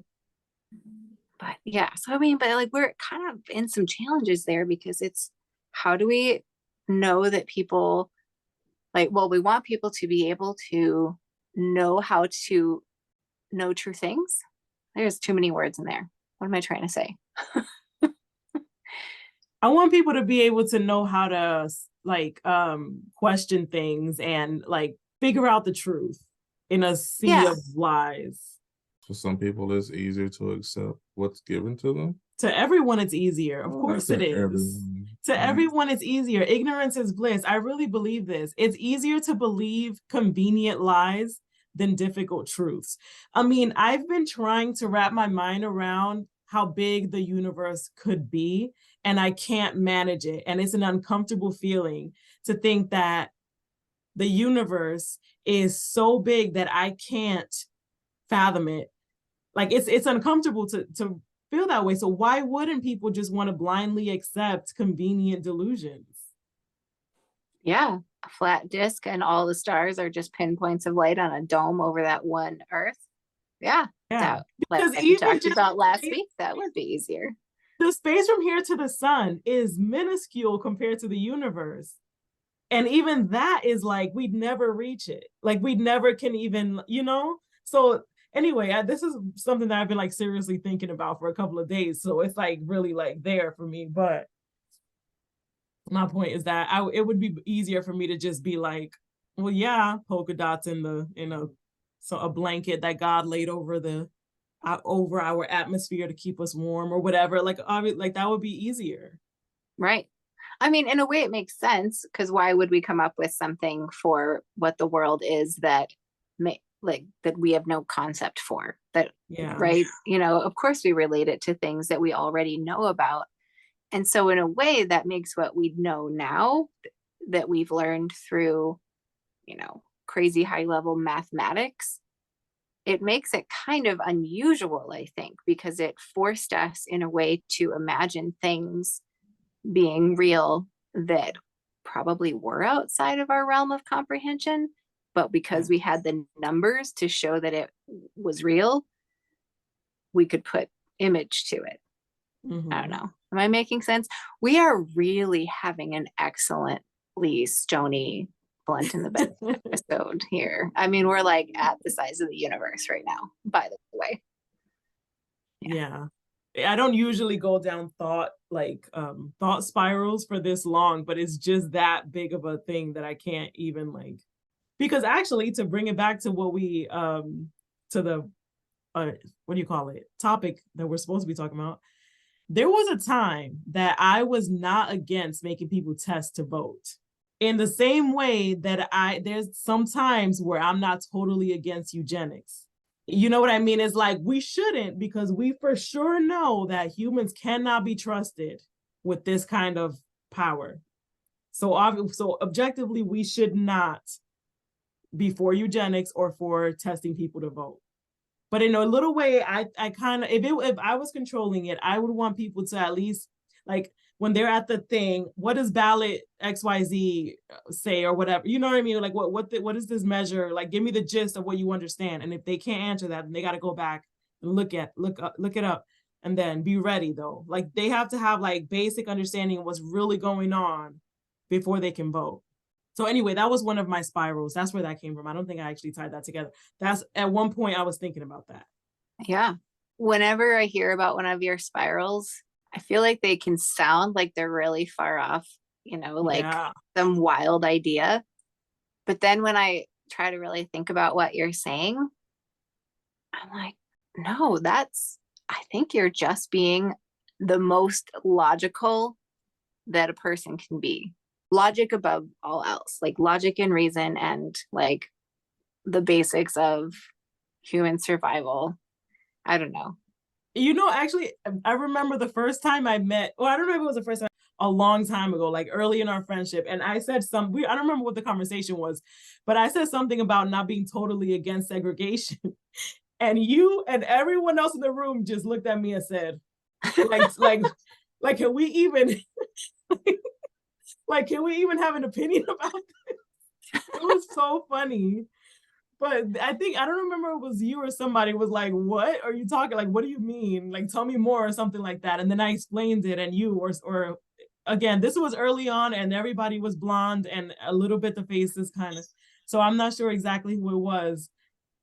But yeah, so I mean, but like we're kind of in some challenges there because it's how do we know that people like, well, we want people to be able to know how to know true things. There's too many words in there. What am I trying to say? I want people to be able to know how to like question things and like figure out the truth in a sea Yeah. of lies. For some people, it's easier to accept what's given to them. To everyone, it's easier. Of Well, course to it is. everyone. To everyone, it's easier. Ignorance is bliss. I really believe this. It's easier to believe convenient lies than difficult truths. I mean, I've been trying to wrap my mind around how big the universe could be, and I can't manage it. And it's an uncomfortable feeling to think that the universe is so big that I can't fathom it. Like it's uncomfortable to feel that way. So why wouldn't people just want to blindly accept convenient delusions? Yeah. A flat disk and all the stars are just pinpoints of light on a dome over that one Earth. Yeah. Yeah. Like Because we even talked just about last week, that would be easier. the space from here to the sun is minuscule compared to the universe. And even that is like, we'd never reach it. Like we'd never can even, So anyway, this is something that I've been like seriously thinking about for a couple of days. So it's like really like there for me. But my point is that it would be easier for me to just be like, well, yeah, polka dots in a blanket that God laid over our atmosphere to keep us warm or whatever. Like that would be easier. Right. I mean, in a way, it makes sense because why would we come up with something for what the world is that that we have no concept for that? Yeah. Right. Of course, we relate it to things that we already know about. And so, in a way, that makes what we know now that we've learned through, crazy high level mathematics it makes it kind of unusual, I think, because it forced us in a way to imagine things being real that probably were outside of our realm of comprehension. But because we had the numbers to show that it was real, we could put image to it. I don't know. Am I making sense? We are really having an excellently stony blunt in the bed episode here. I mean, we're like at the size of the universe right now, by the way. Yeah. I don't usually go down thought spirals for this long, but it's just that big of a thing that I can't even like, because actually to bring it back to what we to the what do you call it, topic that we're supposed to be talking about, there was a time that I was not against making people test to vote. In the same way that there's some times where I'm not totally against eugenics. You know what I mean? It's like we shouldn't, because we for sure know that humans cannot be trusted with this kind of power. So objectively, we should not be for eugenics or for testing people to vote. But in a little way, I kind of, if I was controlling it, I would want people to at least, like, when they're at the thing, what does ballot XYZ say or whatever? You know what I mean? Like, what is this measure? Like, give me the gist of what you understand. And if they can't answer that, then they got to go back and look it up, and then be ready though. Like, they have to have like basic understanding of what's really going on before they can vote. So anyway, that was one of my spirals. That's where that came from. I don't think I actually tied that together. That's at one point I was thinking about that. Yeah. Whenever I hear about one of your spirals, I feel like they can sound like they're really far off, like some wild idea. But then when I try to really think about what you're saying, I'm like, no, I think you're just being the most logical that a person can be. Logic above all else, like logic and reason and like the basics of human survival. I don't know. Actually, I remember the first time I met, well, I don't know if it was the first time, a long time ago, like early in our friendship. And I said I don't remember what the conversation was, but I said something about not being totally against segregation. And you and everyone else in the room just looked at me and said, like, can we even, like, can we even have an opinion about this? It was so funny. But I don't remember if it was you or somebody was like, what are you talking? Like, what do you mean? Like, tell me more or something like that. And then I explained it, and you or again, this was early on and everybody was blonde and a little bit the faces kind of. So I'm not sure exactly who it was.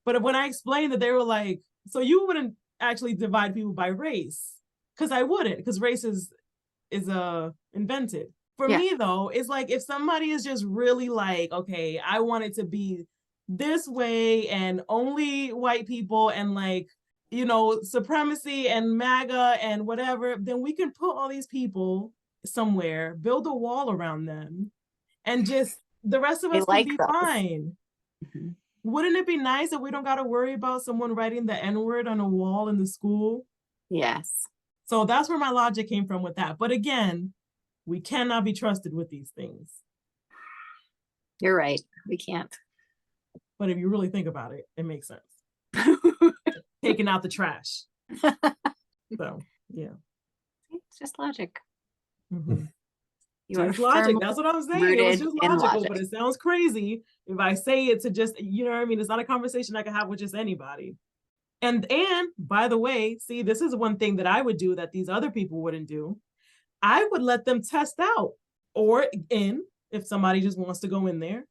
But when I explained it, they were like, so you wouldn't actually divide people by race? Because I wouldn't, because race is invented. For me, though, it's like if somebody is just really like, okay, I want it to be this way and only white people and like, supremacy and MAGA and whatever, then we can put all these people somewhere, build a wall around them, and just the rest of us can be fine. Mm-hmm. Wouldn't it be nice if we don't got to worry about someone writing the N-word on a wall in the school? Yes. So that's where my logic came from with that. But again, we cannot be trusted with these things. You're right. We can't. But if you really think about it, it makes sense. Taking out the trash. So, yeah. It's just logic. Mm-hmm. Just logic. That's what I'm saying. It was just logical, but it sounds crazy if I say it to just, you know what I mean? It's not a conversation I can have with just anybody. And by the way, see, this is one thing that I would do that these other people wouldn't do. I would let them test out or in if somebody just wants to go in there.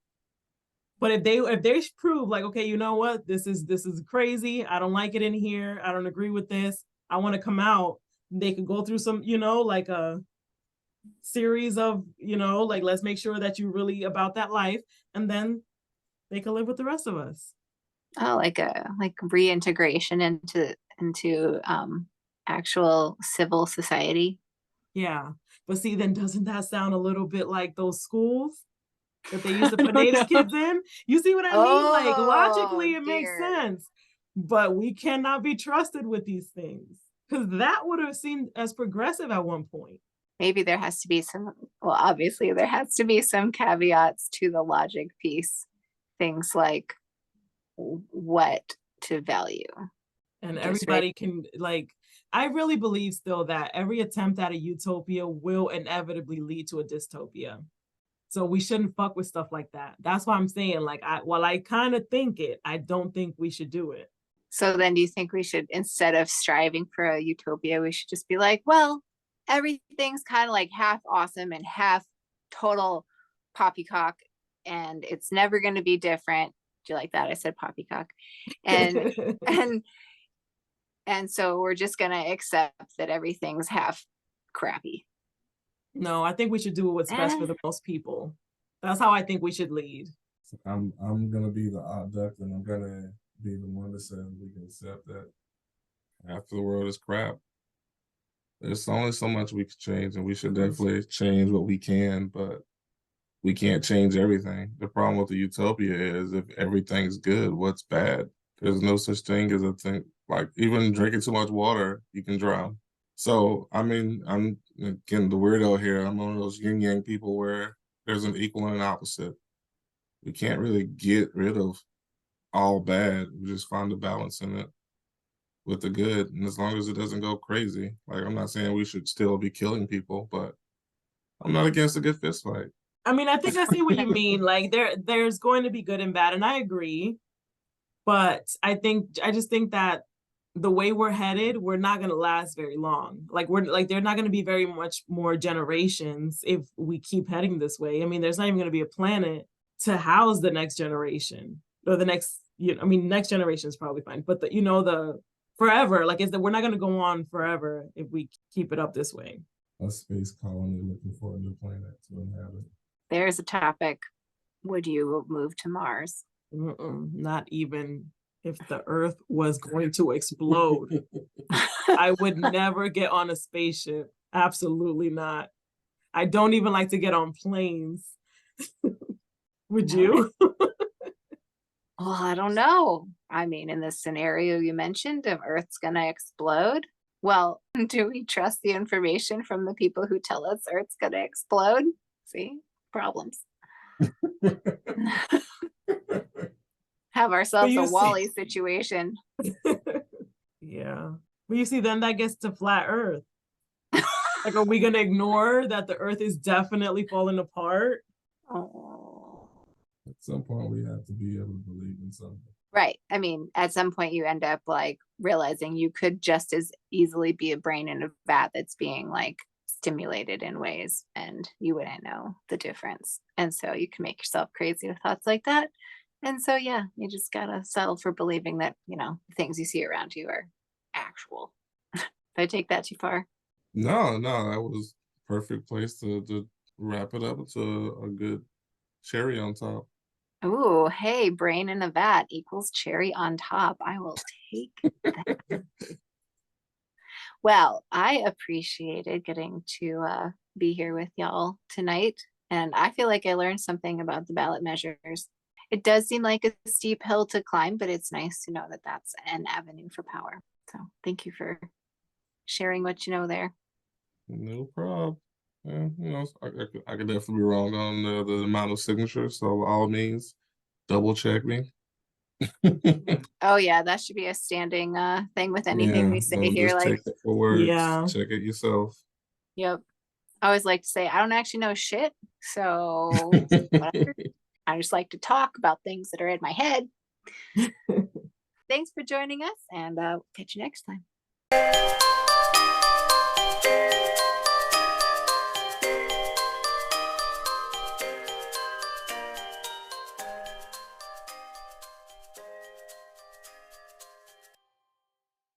But if they prove like, okay, you know what, this is crazy. I don't like it in here. I don't agree with this. I want to come out. They could go through some, like a series of, like, let's make sure that you're really about that life, and then they can live with the rest of us. Oh, like reintegration into actual civil society. Yeah, but see, then doesn't that sound a little bit like those schools that they used to put Native kids in? You see what I mean? Like, logically, it makes sense, but we cannot be trusted with these things, because that would have seemed as progressive at one point. Maybe there has to be obviously there has to be some caveats to the logic piece. Things like what to value. And Just everybody can, like, I really believe still that every attempt at a utopia will inevitably lead to a dystopia. So we shouldn't fuck with stuff like that. That's why I'm saying, like, while I kind of think it, I don't think we should do it. So then do you think we should, instead of striving for a utopia, we should just be like, well, everything's kind of like half awesome and half total poppycock, and it's never going to be different. Do you like that? I said poppycock. And and so we're just going to accept that everything's half crappy. No, I think we should do what's best for the most people. That's how I think we should lead. I'm gonna be the odd duck, and I'm gonna be the one that says we can accept that half the world is crap. There's only so much we can change, and we should definitely change what we can, but we can't change everything. The problem with the utopia is if everything's good, what's bad? There's no such thing as a thing. Like even drinking too much water, you can drown. So I mean, I'm again the weirdo here. I'm one of those yin yang people where there's an equal and an opposite. We can't really get rid of all bad. We just find the balance in it with the good. And as long as it doesn't go crazy, like I'm not saying we should still be killing people, but I'm not against a good fist fight. I mean, I think I see what you mean. Like there's going to be good and bad, and I agree. But I just think that the way we're headed, we're not going to last very long. Like they're not going to be very much more generations if we keep heading this way. I mean, there's not even going to be a planet to house the next generation or the next, I mean, next generation is probably fine, but the forever, like we're not going to go on forever if we keep it up this way. A space colony looking for a new planet to inhabit. There's a topic. Would you move to Mars? Not even if the Earth was going to explode. I would never get on a spaceship. Absolutely not. I don't even like to get on planes. Would you? Well, I don't know. I mean, in this scenario you mentioned, if Earth's going to explode, well, do we trust the information from the people who tell us Earth's going to explode? See, problems. Have ourselves a Wall-E situation. Yeah. But you see, then that gets to flat Earth. Like, are we going to ignore that the Earth is definitely falling apart? Oh. At some point, we have to be able to believe in something. Right. I mean, at some point you end up like realizing you could just as easily be a brain in a vat that's being like stimulated in ways, and you wouldn't know the difference. And so you can make yourself crazy with thoughts like that. And so, yeah, you just gotta settle for believing that, the things you see around you are actual. Did I take that too far? No, that was perfect place to wrap it up to a good cherry on top. Oh, hey, brain in a vat equals cherry on top. I will take that. Well, I appreciated getting to be here with y'all tonight. And I feel like I learned something about the ballot measures. It does seem like a steep hill to climb, but it's nice to know that that's an avenue for power. So thank you for sharing what you know there. No problem. Yeah, I could definitely be wrong on the amount of signatures. So by all means, double check me. Oh yeah, that should be a standing thing with anything we say here. Just Like, check it for words. Yeah. Check it yourself. Yep. I always like to say I don't actually know shit. So whatever. I just like to talk about things that are in my head. Thanks for joining us, and catch you next time.